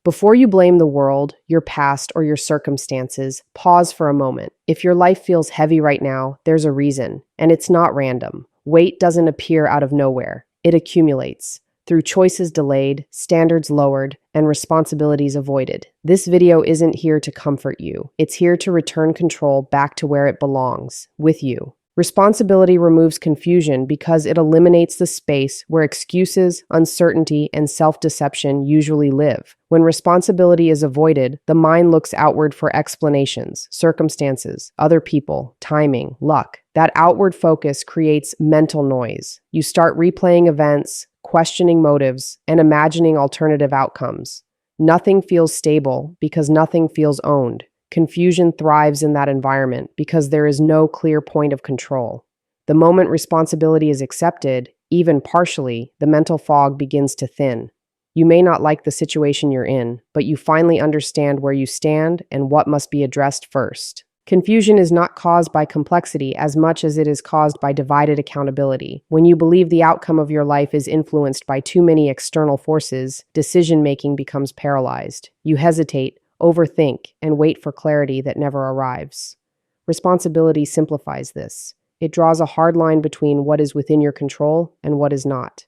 Before you blame the world, your past, or your circumstances, pause for a moment. If your life feels heavy right now, there's a reason, and it's not random. Weight doesn't appear out of nowhere, it accumulates through choices delayed, standards lowered, and responsibilities avoided. This video isn't here to comfort you. It's here to return control back to where it belongs, with you. Responsibility removes confusion because it eliminates the space where excuses, uncertainty, and self-deception usually live. When responsibility is avoided, the mind looks outward for explanations, circumstances, other people, timing, luck. That outward focus creates mental noise. You start replaying events, questioning motives, and imagining alternative outcomes. Nothing feels stable because nothing feels owned. Confusion thrives in that environment because there is no clear point of control. The moment responsibility is accepted, even partially, the mental fog begins to thin. You may not like the situation you're in, but you finally understand where you stand and what must be addressed first. Confusion is not caused by complexity as much as it is caused by divided accountability. When you believe the outcome of your life is influenced by too many external forces, decision-making becomes paralyzed. You hesitate, overthink, and wait for clarity that never arrives. Responsibility simplifies this. It draws a hard line between what is within your control and what is not.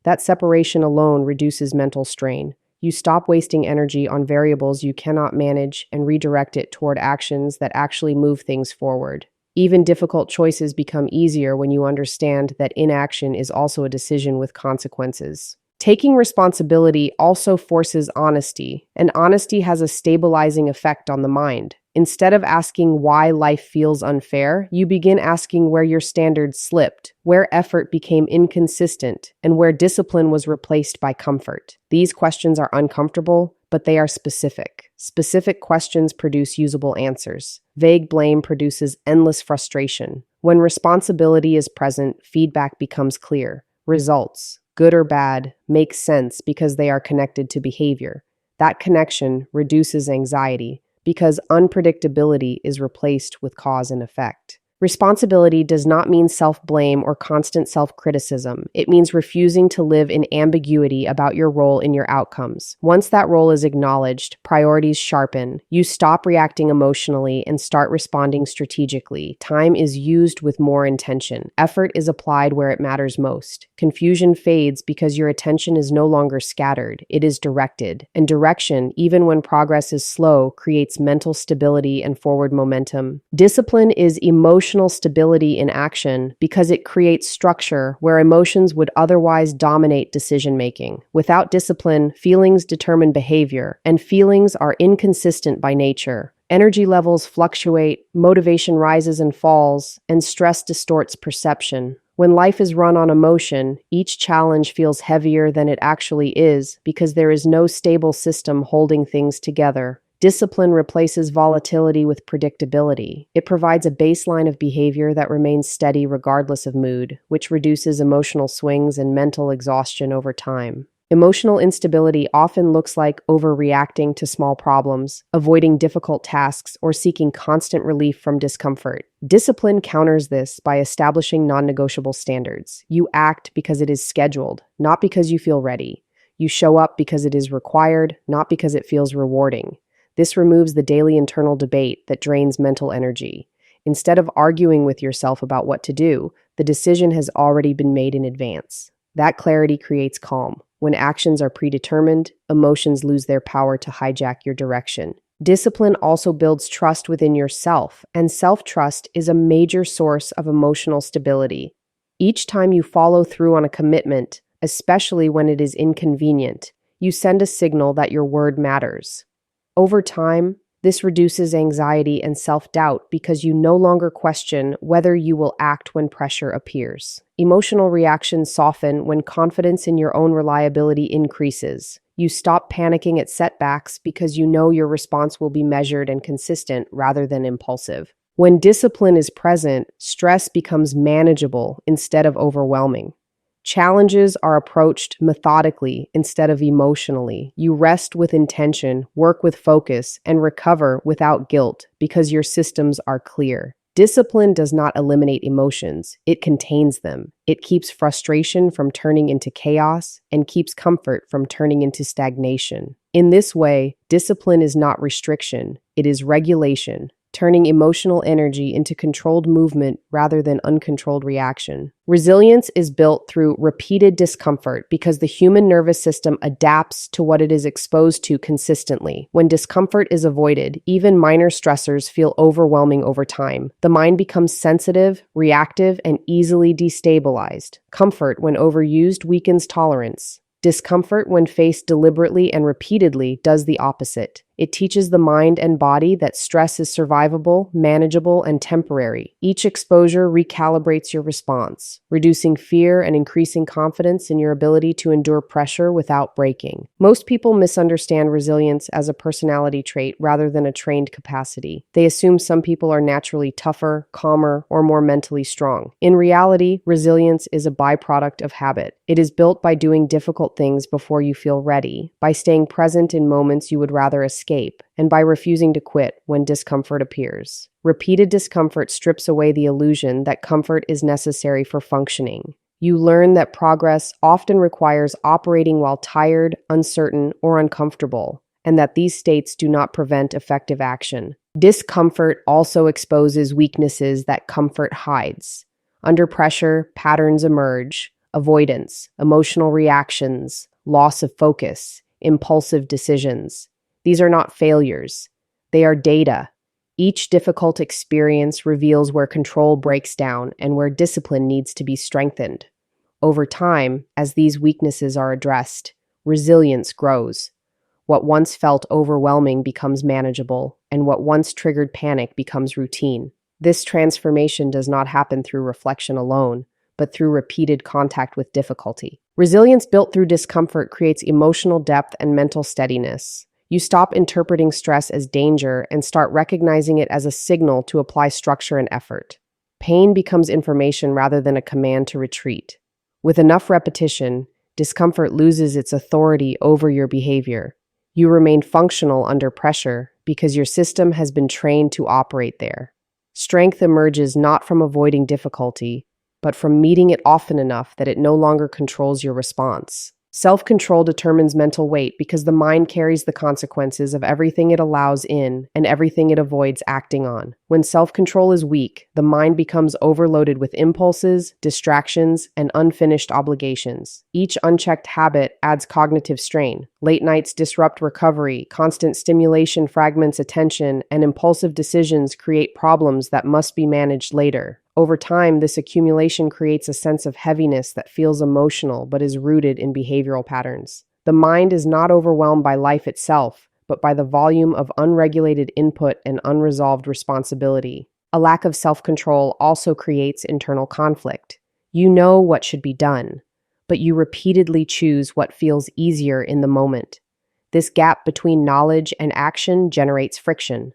That separation alone reduces mental strain. You stop wasting energy on variables you cannot manage and redirect it toward actions that actually move things forward. Even difficult choices become easier when you understand that inaction is also a decision with consequences. Taking responsibility also forces honesty, and honesty has a stabilizing effect on the mind. Instead of asking why life feels unfair, you begin asking where your standards slipped, where effort became inconsistent, and where discipline was replaced by comfort. These questions are uncomfortable, but they are specific. Specific questions produce usable answers. Vague blame produces endless frustration. When responsibility is present, feedback becomes clear. Results, good or bad, make sense because they are connected to behavior. That connection reduces anxiety because unpredictability is replaced with cause and effect. Responsibility does not mean self-blame or constant self-criticism. It means refusing to live in ambiguity about your role in your outcomes. Once that role is acknowledged, priorities sharpen. You stop reacting emotionally and start responding strategically. Time is used with more intention. Effort is applied where it matters most. Confusion fades because your attention is no longer scattered. It is directed. And direction, even when progress is slow, creates mental stability and forward momentum. Discipline is emotional stability in action because it creates structure where emotions would otherwise dominate decision-making. Without discipline, feelings determine behavior, and feelings are inconsistent by nature. Energy levels fluctuate, motivation rises and falls, and stress distorts perception. When life is run on emotion, each challenge feels heavier than it actually is because there is no stable system holding things together. Discipline replaces volatility with predictability. It provides a baseline of behavior that remains steady regardless of mood, which reduces emotional swings and mental exhaustion over time. Emotional instability often looks like overreacting to small problems, avoiding difficult tasks, or seeking constant relief from discomfort. Discipline counters this by establishing non-negotiable standards. You act because it is scheduled, not because you feel ready. You show up because it is required, not because it feels rewarding. This removes the daily internal debate that drains mental energy. Instead of arguing with yourself about what to do, the decision has already been made in advance. That clarity creates calm. When actions are predetermined, emotions lose their power to hijack your direction. Discipline also builds trust within yourself, and self-trust is a major source of emotional stability. Each time you follow through on a commitment, especially when it is inconvenient, you send a signal that your word matters. Over time, this reduces anxiety and self-doubt because you no longer question whether you will act when pressure appears. Emotional reactions soften when confidence in your own reliability increases. You stop panicking at setbacks because you know your response will be measured and consistent rather than impulsive. When discipline is present, stress becomes manageable instead of overwhelming. Challenges are approached methodically instead of emotionally. You rest with intention, work with focus, and recover without guilt because your systems are clear. Discipline does not eliminate emotions, it contains them. It keeps frustration from turning into chaos and keeps comfort from turning into stagnation. In this way, discipline is not restriction, it is regulation, turning emotional energy into controlled movement rather than uncontrolled reaction. Resilience is built through repeated discomfort because the human nervous system adapts to what it is exposed to consistently. When discomfort is avoided, even minor stressors feel overwhelming over time. The mind becomes sensitive, reactive, and easily destabilized. Comfort, when overused, weakens tolerance. Discomfort, when faced deliberately and repeatedly, does the opposite. It teaches the mind and body that stress is survivable, manageable, and temporary. Each exposure recalibrates your response, reducing fear and increasing confidence in your ability to endure pressure without breaking. Most people misunderstand resilience as a personality trait rather than a trained capacity. They assume some people are naturally tougher, calmer, or more mentally strong. In reality, resilience is a byproduct of habit. It is built by doing difficult things before you feel ready, by staying present in moments you would rather escape, and by refusing to quit when discomfort appears. Repeated discomfort strips away the illusion that comfort is necessary for functioning. You learn that progress often requires operating while tired, uncertain, or uncomfortable, and that these states do not prevent effective action. Discomfort also exposes weaknesses that comfort hides. Under pressure, patterns emerge: avoidance, emotional reactions, loss of focus, impulsive decisions. These are not failures. They are data. Each difficult experience reveals where control breaks down and where discipline needs to be strengthened. Over time, as these weaknesses are addressed, resilience grows. What once felt overwhelming becomes manageable, and what once triggered panic becomes routine. This transformation does not happen through reflection alone, but through repeated contact with difficulty. Resilience built through discomfort creates emotional depth and mental steadiness. You stop interpreting stress as danger and start recognizing it as a signal to apply structure and effort. Pain becomes information rather than a command to retreat. With enough repetition, discomfort loses its authority over your behavior. You remain functional under pressure because your system has been trained to operate there. Strength emerges not from avoiding difficulty, but from meeting it often enough that it no longer controls your response. Self-control determines mental weight because the mind carries the consequences of everything it allows in and everything it avoids acting on. When self-control is weak, the mind becomes overloaded with impulses, distractions, and unfinished obligations. Each unchecked habit adds cognitive strain. Late nights disrupt recovery, constant stimulation fragments attention, and impulsive decisions create problems that must be managed later. Over time, this accumulation creates a sense of heaviness that feels emotional but is rooted in behavioral patterns. The mind is not overwhelmed by life itself, but by the volume of unregulated input and unresolved responsibility. A lack of self-control also creates internal conflict. You know what should be done, but you repeatedly choose what feels easier in the moment. This gap between knowledge and action generates friction.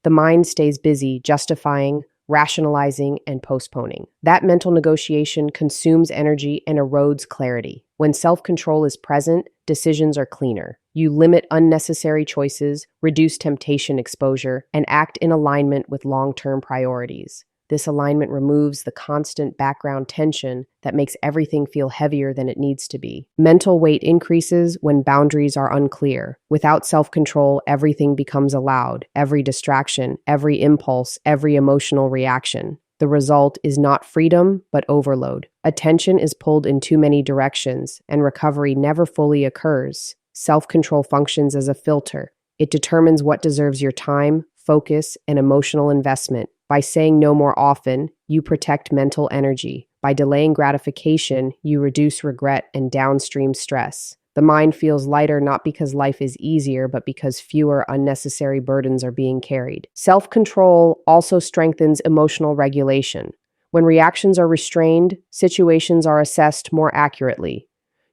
The mind stays busy justifying, rationalizing, and postponing. That mental negotiation consumes energy and erodes clarity. When self-control is present, decisions are cleaner. You limit unnecessary choices, reduce temptation exposure, and act in alignment with long-term priorities. This alignment removes the constant background tension that makes everything feel heavier than it needs to be. Mental weight increases when boundaries are unclear. Without self-control, everything becomes allowed, every distraction, every impulse, every emotional reaction. The result is not freedom, but overload. Attention is pulled in too many directions, and recovery never fully occurs. Self-control functions as a filter. It determines what deserves your time, focus, and emotional investment. By saying no more often, you protect mental energy. By delaying gratification, you reduce regret and downstream stress. The mind feels lighter not because life is easier, but because fewer unnecessary burdens are being carried. Self-control also strengthens emotional regulation. When reactions are restrained, situations are assessed more accurately.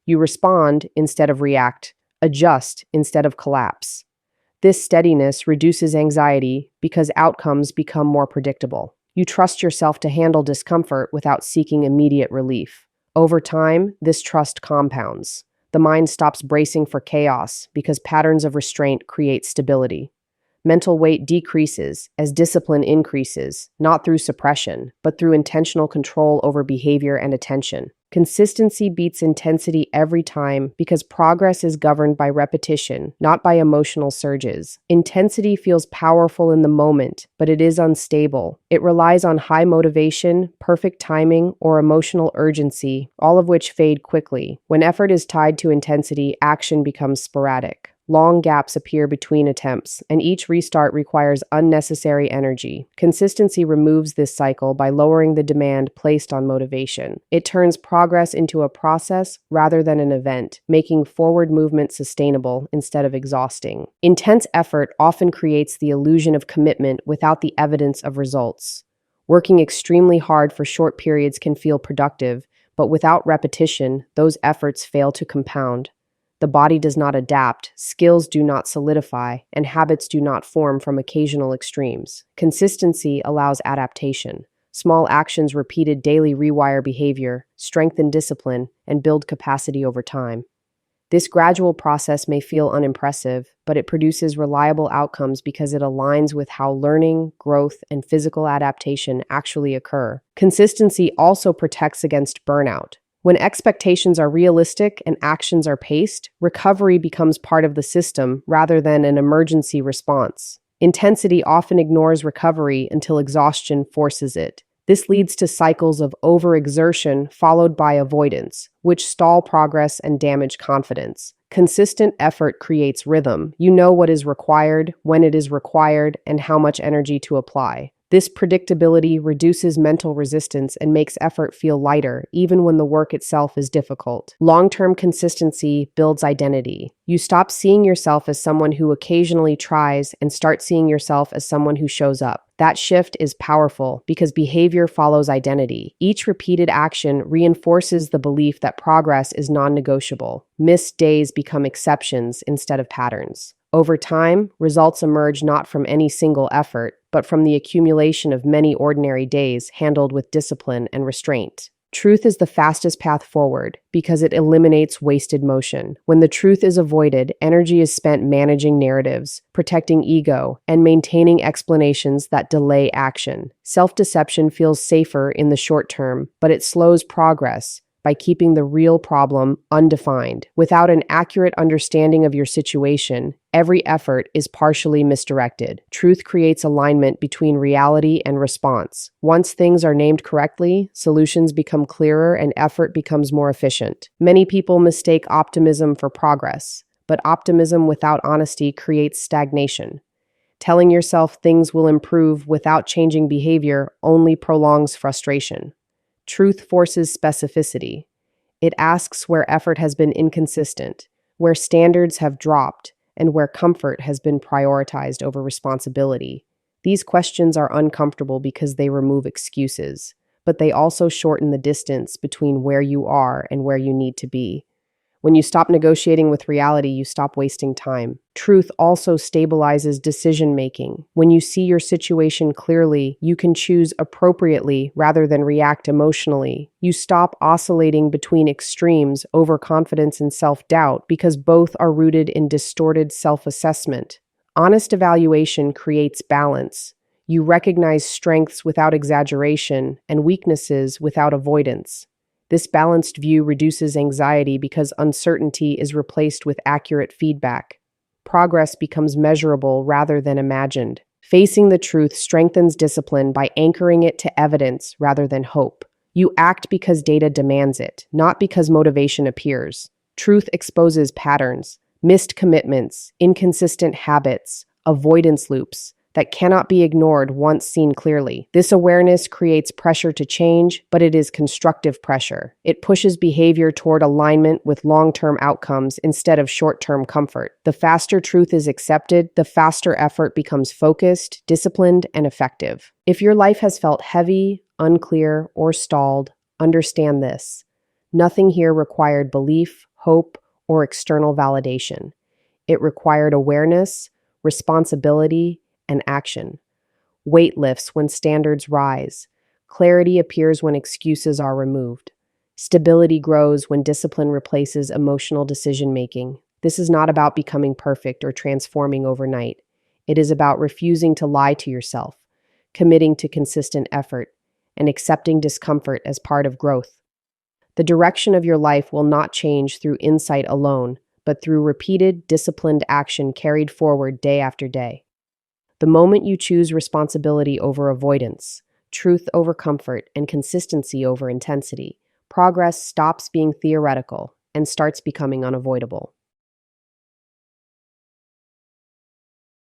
You respond instead of react, adjust instead of collapse. This steadiness reduces anxiety because outcomes become more predictable. You trust yourself to handle discomfort without seeking immediate relief. Over time, this trust compounds. The mind stops bracing for chaos because patterns of restraint create stability. Mental weight decreases as discipline increases, not through suppression, but through intentional control over behavior and attention. Consistency beats intensity every time because progress is governed by repetition, not by emotional surges. Intensity feels powerful in the moment, but it is unstable. It relies on high motivation, perfect timing, or emotional urgency, all of which fade quickly. When effort is tied to intensity, action becomes sporadic. Long gaps appear between attempts, and each restart requires unnecessary energy. Consistency removes this cycle by lowering the demand placed on motivation. It turns progress into a process rather than an event, making forward movement sustainable instead of exhausting. Intense effort often creates the illusion of commitment without the evidence of results. Working extremely hard for short periods can feel productive, but without repetition, those efforts fail to compound. The body does not adapt, skills do not solidify, and habits do not form from occasional extremes. Consistency allows adaptation. Small actions repeated daily rewire behavior, strengthen discipline, and build capacity over time. This gradual process may feel unimpressive, but it produces reliable outcomes because it aligns with how learning, growth, and physical adaptation actually occur. Consistency also protects against burnout. When expectations are realistic and actions are paced, recovery becomes part of the system rather than an emergency response. Intensity often ignores recovery until exhaustion forces it. This leads to cycles of overexertion followed by avoidance, which stall progress and damage confidence. Consistent effort creates rhythm. You know what is required, when it is required, and how much energy to apply. This predictability reduces mental resistance and makes effort feel lighter, even when the work itself is difficult. Long-term consistency builds identity. You stop seeing yourself as someone who occasionally tries and start seeing yourself as someone who shows up. That shift is powerful because behavior follows identity. Each repeated action reinforces the belief that progress is non-negotiable. Missed days become exceptions instead of patterns. Over time, results emerge not from any single effort, but from the accumulation of many ordinary days handled with discipline and restraint. Truth is the fastest path forward because it eliminates wasted motion. When the truth is avoided, energy is spent managing narratives, protecting ego, and maintaining explanations that delay action. Self-deception feels safer in the short term, but it slows progress by keeping the real problem undefined. Without an accurate understanding of your situation, every effort is partially misdirected. Truth creates alignment between reality and response. Once things are named correctly, solutions become clearer and effort becomes more efficient. Many people mistake optimism for progress, but optimism without honesty creates stagnation. Telling yourself things will improve without changing behavior only prolongs frustration. Truth forces specificity. It asks where effort has been inconsistent, where standards have dropped, and where comfort has been prioritized over responsibility. These questions are uncomfortable because they remove excuses, but they also shorten the distance between where you are and where you need to be. When you stop negotiating with reality, you stop wasting time. Truth also stabilizes decision-making. When you see your situation clearly, you can choose appropriately rather than react emotionally. You stop oscillating between extremes, overconfidence and self-doubt, because both are rooted in distorted self-assessment. Honest evaluation creates balance. You recognize strengths without exaggeration and weaknesses without avoidance. This balanced view reduces anxiety because uncertainty is replaced with accurate feedback. Progress becomes measurable rather than imagined. Facing the truth strengthens discipline by anchoring it to evidence rather than hope. You act because data demands it, not because motivation appears. Truth exposes patterns, missed commitments, inconsistent habits, avoidance loops that cannot be ignored once seen clearly. This awareness creates pressure to change, but it is constructive pressure. It pushes behavior toward alignment with long-term outcomes instead of short-term comfort. The faster truth is accepted, the faster effort becomes focused, disciplined, and effective. If your life has felt heavy, unclear, or stalled, understand this. Nothing here required belief, hope, or external validation. It required awareness, responsibility, and action. Weight lifts when standards rise. Clarity appears when excuses are removed. Stability grows when discipline replaces emotional decision-making. This is not about becoming perfect or transforming overnight. It is about refusing to lie to yourself, committing to consistent effort, and accepting discomfort as part of growth. The direction of your life will not change through insight alone, but through repeated, disciplined action carried forward day after day. The moment you choose responsibility over avoidance, truth over comfort, and consistency over intensity, progress stops being theoretical and starts becoming unavoidable.